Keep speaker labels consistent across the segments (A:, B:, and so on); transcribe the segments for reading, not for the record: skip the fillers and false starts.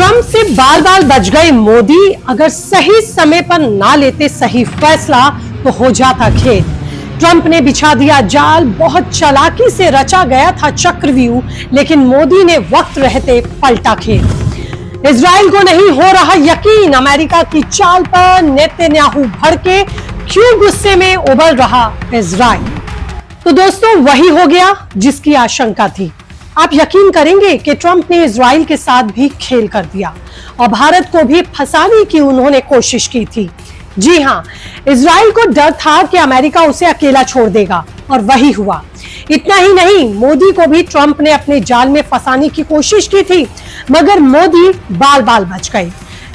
A: Trump से बाल बाल बच गए मोदी। अगर सही समय पर ना लेते सही फैसला तो हो जाता खेल। ट्रंप ने बिछा दिया जाल। बहुत चालाकी से रचा गया था चक्रव्यूह, लेकिन मोदी ने वक्त रहते पलटा खेल। इजराइल को नहीं हो रहा यकीन अमेरिका की चाल पर। नेतन्याहू भड़के, क्यों गुस्से में उबल रहा इजराइल। तो दोस्तों, वही हो गया जिसकी आशंका थी। आप यकीन करेंगे कि ट्रंप ने इजराइल के साथ भी खेल कर दिया और भारत को भी फंसाने की उन्होंने कोशिश की थी। जी हां, इजराइल को डर था कि अमेरिका उसे अकेला छोड़ देगा और वही हुआ। इतना ही नहीं, मोदी को भी ट्रंप ने अपने जाल में फंसाने की कोशिश की थी, मगर मोदी बाल बाल बच गए।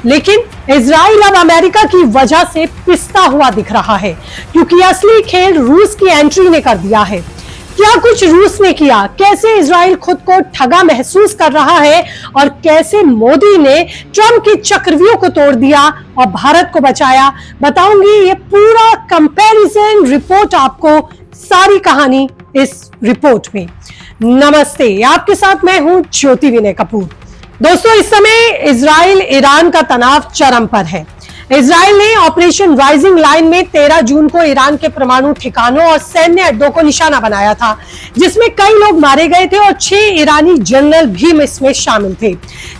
A: लेकिन इजराइल अब अमेरिका की वजह से पिसता हुआ दिख रहा है, क्योंकि असली खेल रूस की एंट्री ने कर दिया है। क्या कुछ रूस ने किया, कैसे इजराइल खुद को ठगा महसूस कर रहा है और कैसे मोदी ने ट्रंप के चक्रव्यूह को तोड़ दिया और भारत को बचाया, बताऊंगी। ये पूरा कंपैरिजन रिपोर्ट आपको, सारी कहानी इस रिपोर्ट में। नमस्ते, आपके साथ मैं हूं ज्योति विनय कपूर। दोस्तों, इस समय इजराइल ईरान का तनाव चरम पर है। इजराइल ने ऑपरेशन राइजिंग लाइन में 13 जून को ईरान के परमाणु ठिकानों और सैन्य अड्डों को निशाना बनाया था, जिसमें कई लोग मारे गए थे और 6 ईरानी जनरल भी इसमें शामिल थे।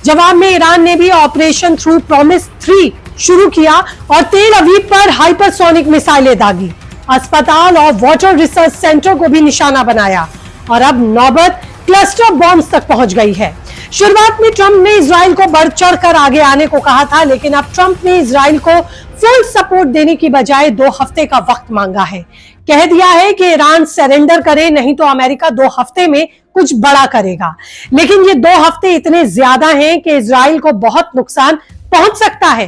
A: जवाब में ईरान ने भी ऑपरेशन ट्रू प्रॉमिस 3 शुरू किया और तेल अवीव पर हाइपरसोनिक मिसाइलें दागी। अस्पताल और वाटर रिसर्च सेंटर को भी निशाना बनाया और अब नौबत क्लस्टर बॉम्ब्स तक पहुंच गई है। शुरुआत में ट्रंप ने इजराइल को बढ़ चढ़कर आगे आने को कहा था, लेकिन अब ट्रंप ने इजराइल को फुल सपोर्ट देने की बजाय 2 हफ्ते का वक्त मांगा है। कह दिया है कि ईरान सरेंडर करे, नहीं तो अमेरिका 2 हफ्ते में कुछ बड़ा करेगा। लेकिन ये 2 हफ्ते इतने ज्यादा हैं कि इजराइल को बहुत नुकसान पहुंच सकता है।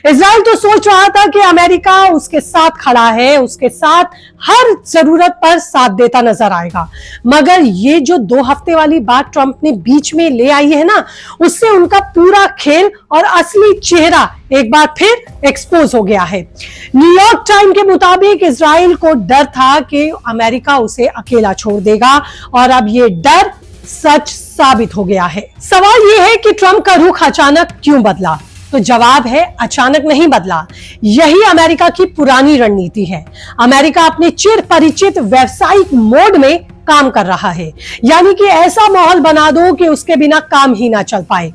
A: इजराइल तो सोच रहा था कि अमेरिका उसके साथ खड़ा है, उसके साथ हर जरूरत पर साथ देता नजर आएगा, मगर ये जो 2 हफ्ते वाली बात ट्रंप ने बीच में ले आई है ना, उससे उनका पूरा खेल और असली चेहरा एक बार फिर एक्सपोज हो गया है। न्यूयॉर्क टाइम के मुताबिक इजराइल को डर था कि अमेरिका उसे अकेला छोड़ देगा और अब ये डर सच साबित हो गया है। सवाल यह है कि ट्रंप का रुख अचानक क्यों बदला? तो जवाब है, अचानक नहीं बदला। यही अमेरिका की पुरानी रणनीति है। अमेरिका अपने चिर परिचित व्यावसायिक मोड में काम कर रहा है, यानी कि ऐसा माहौल बना दो कि उसके बिना काम ही ना चल पाए।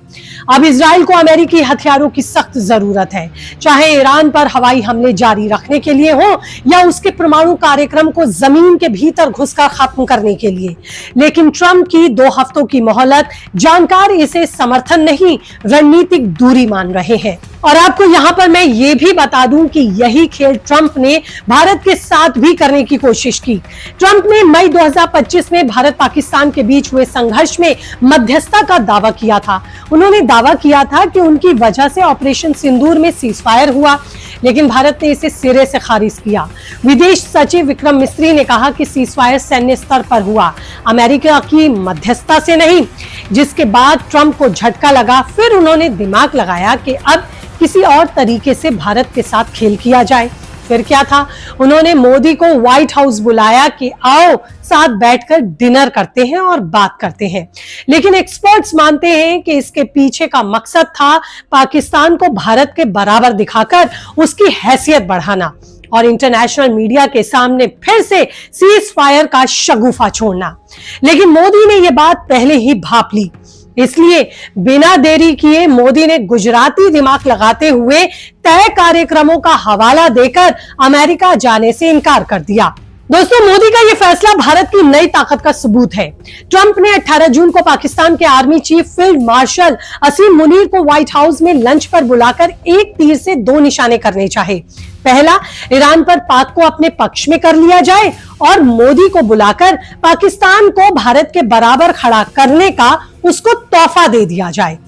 A: अब इजराइल को अमेरिकी हथियारों की सख्त जरूरत है, चाहे ईरान पर हवाई हमले जारी रखने के लिए हो या उसके परमाणु कार्यक्रम को जमीन के भीतर घुसकर खत्म करने के लिए। लेकिन ट्रंप की 2 हफ्तों की मोहलत, जानकार इसे समर्थन नहीं, रणनीतिक दूरी मान रहे हैं। और आपको यहां पर मैं ये भी बता दूं कि यही खेल ट्रंप ने भारत के साथ भी करने की कोशिश की। ट्रंप ने मई 2025 में भारत पाकिस्तान के बीच हुए संघर्ष में मध्यस्थता का दावा किया था। उन्होंने दावा किया था कि उनकी वजह से ऑपरेशन सिंदूर में सीजफायर हुआ, लेकिन भारत ने इसे सिरे से खारिज किया। विदेश सचिव विक्रम मिस्री ने कहा कि सीजफायर सैन्य स्तर पर हुआ, अमेरिका की मध्यस्थता से नहीं। जिसके बाद ट्रंप को झटका लगा। फिर उन्होंने दिमाग लगाया कि अब किसी और तरीके से भारत के साथ खेल किया जाए। फिर क्या था, उन्होंने मोदी को व्हाइट हाउस बुलाया कि आओ साथ बैठकर डिनर करते हैं और बात करते हैं। लेकिन एक्सपर्ट्स मानते हैं कि इसके पीछे का मकसद था पाकिस्तान को भारत के बराबर दिखाकर उसकी हैसियत बढ़ाना और इंटरनेशनल मीडिया के सामने फिर से सीज फायर का शगुफा छोड़ना। लेकिन मोदी ने यह बात पहले ही भांप ली, इसलिए बिना देरी किए मोदी ने गुजराती दिमाग लगाते हुए तय कार्यक्रमों का हवाला देकर अमेरिका जाने से इनकार कर दिया। दोस्तों, मोदी का यह फैसला भारत की नई ताकत का सबूत है। ट्रंप ने 18 जून को पाकिस्तान के आर्मी चीफ फील्ड मार्शल असीम मुनीर को व्हाइट हाउस में लंच पर बुलाकर एक तीर से 2 निशाने करने चाहे। पहला, ईरान पर पाक को अपने पक्ष में कर लिया जाए और मोदी को बुलाकर पाकिस्तान को भारत के बराबर खड़ा करने का उसको तोहफा दे दिया जाए।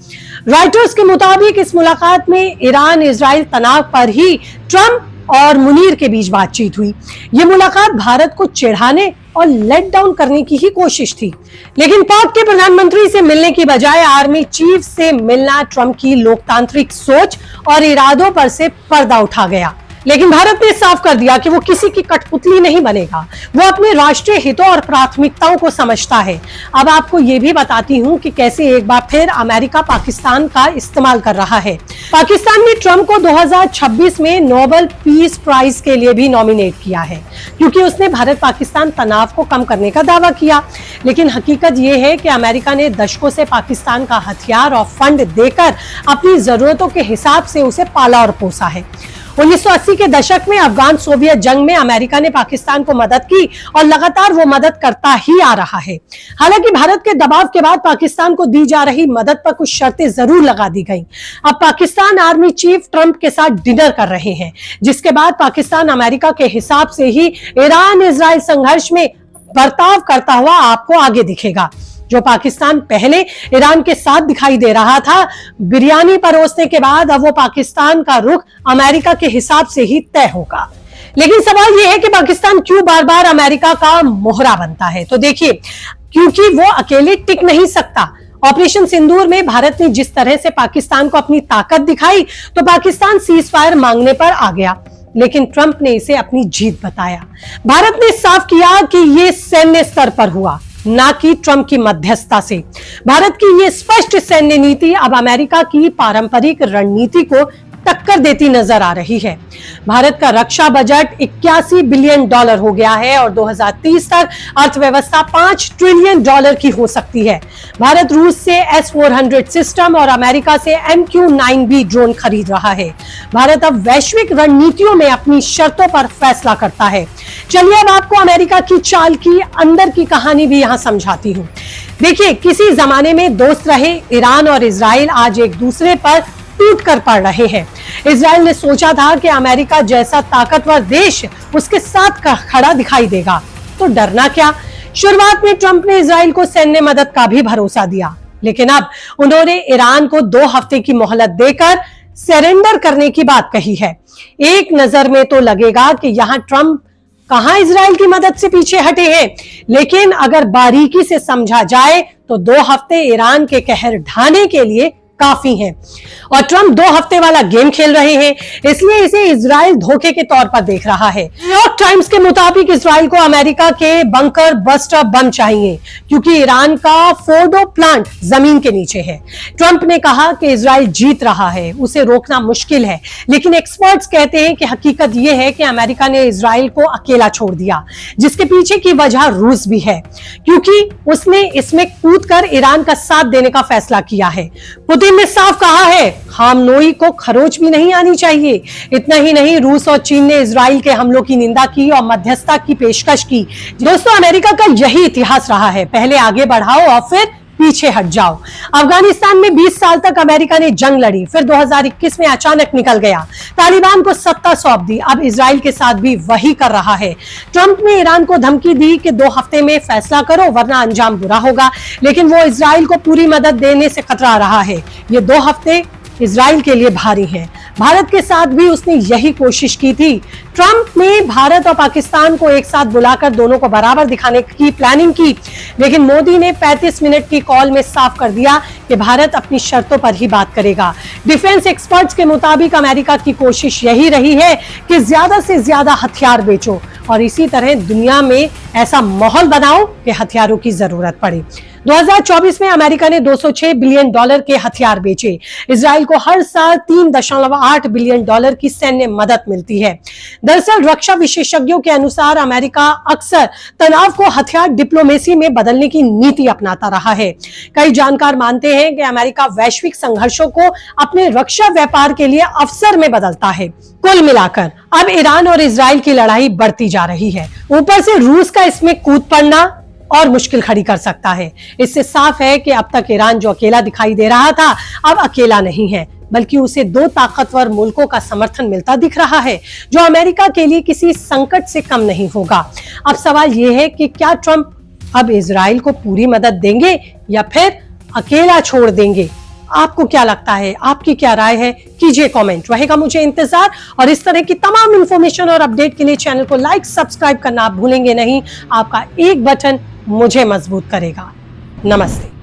A: रॉयटर्स के मुताबिक इस मुलाकात में ईरान इजराइल तनाव पर ही ट्रंप और मुनीर के बीच बातचीत हुई। यह मुलाकात भारत को चिढ़ाने और लेट डाउन करने की ही कोशिश थी। लेकिन पाक के प्रधानमंत्री से मिलने की बजाय आर्मी चीफ से मिलना ट्रंप की लोकतांत्रिक सोच और इरादों पर से पर्दा उठा गया। लेकिन भारत ने साफ कर दिया कि वो किसी की कठपुतली नहीं बनेगा। वो अपने राष्ट्रीय हितों और प्राथमिकताओं को समझता है। अब आपको ये भी बताती हूं कि कैसे एक बार फिर अमेरिका पाकिस्तान का इस्तेमाल कर रहा है। पाकिस्तान ने ट्रंप को 2026 में नोबेल पीस प्राइज के लिए भी नॉमिनेट किया है, क्योंकि उसने भारत पाकिस्तान तनाव को कम करने का दावा किया। लेकिन हकीकत यह है कि अमेरिका ने दशकों से पाकिस्तान का हथियार और फंड देकर अपनी जरूरतों के हिसाब से उसे पाला और पोसा है। 1980 के दशक में अफगान सोवियत जंग में अमेरिका ने पाकिस्तान को मदद की और लगातार वो मदद करता ही आ रहा है। हालांकि भारत के दबाव के बाद पाकिस्तान को दी जा रही मदद पर कुछ शर्तें जरूर लगा दी गईं। अब पाकिस्तान आर्मी चीफ ट्रंप के साथ डिनर कर रहे हैं, जिसके बाद पाकिस्तान अमेरिका के हिसाब से ही ईरान इजराइल संघर्ष में बर्ताव करता हुआ आपको आगे दिखेगा। जो पाकिस्तान पहले ईरान के साथ दिखाई दे रहा था, बिरयानी परोसने के बाद अब वो पाकिस्तान का रुख अमेरिका के हिसाब से ही तय होगा। लेकिन सवाल यह है कि पाकिस्तान क्यों बार बार अमेरिका का मोहरा बनता है? तो देखिए, क्योंकि वो अकेले टिक नहीं सकता। ऑपरेशन सिंदूर में भारत ने जिस तरह से पाकिस्तान को अपनी ताकत दिखाई, तो पाकिस्तान सीज फायर मांगने पर आ गया, लेकिन ट्रंप ने इसे अपनी जीत बताया। भारत ने साफ किया कि यह सैन्य स्तर पर हुआ, ना कि ट्रंप की मध्यस्थता से। भारत की ये स्पष्ट सैन्य नीति अब अमेरिका की पारंपरिक रणनीति को टक्कर देती नजर आ रही है। भारत का रक्षा बजट 81 बिलियन डॉलर हो गया है और 2030 तक अर्थव्यवस्था 5 ट्रिलियन डॉलर की हो सकती है। भारत रूस से S-400 सिस्टम और अमेरिका से MQ-9B ड्रोन खरीद रहा है। भारत अब वैश्विक रणनीतियों में अपनी शर्तों पर फैसला करता है। चलिए अब आपको अमेरिका की चाल की अंदर की कहानी भी यहां समझाती हूं। देखिए, किसी जमाने में दोस्त रहे ईरान और इजराइल आज एक दूसरे पर टूट कर पड़ रहे हैं। इजराइल ने सोचा था कि अमेरिका जैसा ताकतवर देश उसके साथ खड़ा दिखाई देगा, तो डरना क्या। शुरुआत में ट्रंप ने इजराइल को सैन्य मदद का भी भरोसा दिया, लेकिन अब उन्होंने ईरान को 2 हफ्ते की मोहलत देकर सरेंडर करने की बात कही है। एक नजर में तो लगेगा कि यहां ट्रंप कहां इजराइल की मदद से पीछे हटे हैं, लेकिन अगर बारीकी से समझा जाए तो 2 हफ्ते ईरान के कहर ढाने के लिए काफी हैं। और ट्रंप 2 हफ्ते वाला गेम खेल रहे हैं, इसलिए इसे इजराइल धोखे के तौर पर देख रहा है। न्यूयॉर्क टाइम्स के मुताबिक इजराइल को अमेरिका के बंकर बस्टर बम चाहिए, क्योंकि ईरान का फोर्डो प्लांट जमीन के नीचे है। ट्रंप ने कहा कि इजराइल जीत रहा है, उसे रोकना मुश्किल है, लेकिन एक्सपर्ट्स कहते हैं कि हकीकत यह है कि अमेरिका ने इजराइल को अकेला छोड़ दिया, जिसके पीछे की वजह रूस भी है, क्योंकि उसने इसमें कूदकर ईरान का साथ देने का फैसला किया है। पुतिन ने साफ कहा है, खामनोई को खरोच भी नहीं आनी चाहिए। इतना ही नहीं, रूस और चीन ने इजराइल के हमलों की निंदा की और मध्यस्थता की पेशकश की। दोस्तों, अमेरिका का यही इतिहास रहा है, पहले आगे बढ़ाओ और फिर पीछे हट जाओ। अफगानिस्तान में 20 साल तक अमेरिका ने जंग लड़ी, फिर 2021 में अचानक निकल गया, तालिबान को सत्ता सौंप दी। अब इजराइल के साथ भी वही कर रहा है। ट्रंप ने ईरान को धमकी दी कि 2 हफ्ते में फैसला करो वरना अंजाम बुरा होगा, लेकिन वो इजराइल को पूरी मदद देने से कतरा रहा है। ये 2 हफ्ते इजराइल के लिए भारी हैं। भारत के साथ भी उसने यही कोशिश की थी। ट्रंप ने भारत और पाकिस्तान को एक साथ बुलाकर दोनों को बराबर दिखाने की प्लानिंग की, लेकिन मोदी ने 35 मिनट की कॉल में साफ कर दिया कि भारत अपनी शर्तों पर ही बात करेगा। डिफेंस एक्सपर्ट्स के मुताबिक अमेरिका की कोशिश यही रही है कि ज्यादा से ज्यादा हथियार बेचो और इसी तरह दुनिया में ऐसा माहौल बनाओ कि हथियारों की जरूरत पड़े। 2024 में अमेरिका ने 206 बिलियन डॉलर के हथियार बेचे। इजराइल को हर साल 3.8 बिलियन डॉलर की सैन्य मदद मिलती है। दरअसल रक्षा विशेषज्ञों के अनुसार अमेरिका अक्सर तनाव को हथियार डिप्लोमेसी में बदलने की नीति अपनाता रहा है। कई जानकार मानते हैं कि अमेरिका वैश्विक संघर्षों को अपने रक्षा व्यापार के लिए अवसर में बदलता है। कुल मिलाकर अब ईरान और इजराइल की लड़ाई बढ़ती जा रही है। ऊपर से रूस का इसमें कूद पड़ना और मुश्किल खड़ी कर सकता है। इससे साफ है कि अब तक ईरान जो अकेला दिखाई दे रहा था, अब अकेला नहीं है, बल्कि उसे 2 ताकतवर मुल्कों का समर्थन मिलता दिख रहा है, जो अमेरिका के लिए किसी संकट से कम नहीं होगा। अब सवाल यह है कि क्या ट्रंप अब इजराइल को पूरी मदद देंगे या फिर अकेला छोड़ देंगे? आपको क्या लगता है? आपकी क्या राय है? कीजिए कमेंट। रहेगा मुझे इंतजार, और इस तरह की तमाम इंफॉर्मेशन और अपडेट के लिए चैनल को लाइक सब्सक्राइब करना आप भूलेंगे नहीं। आपका एक बटन मुझे मजबूत करेगा। नमस्ते।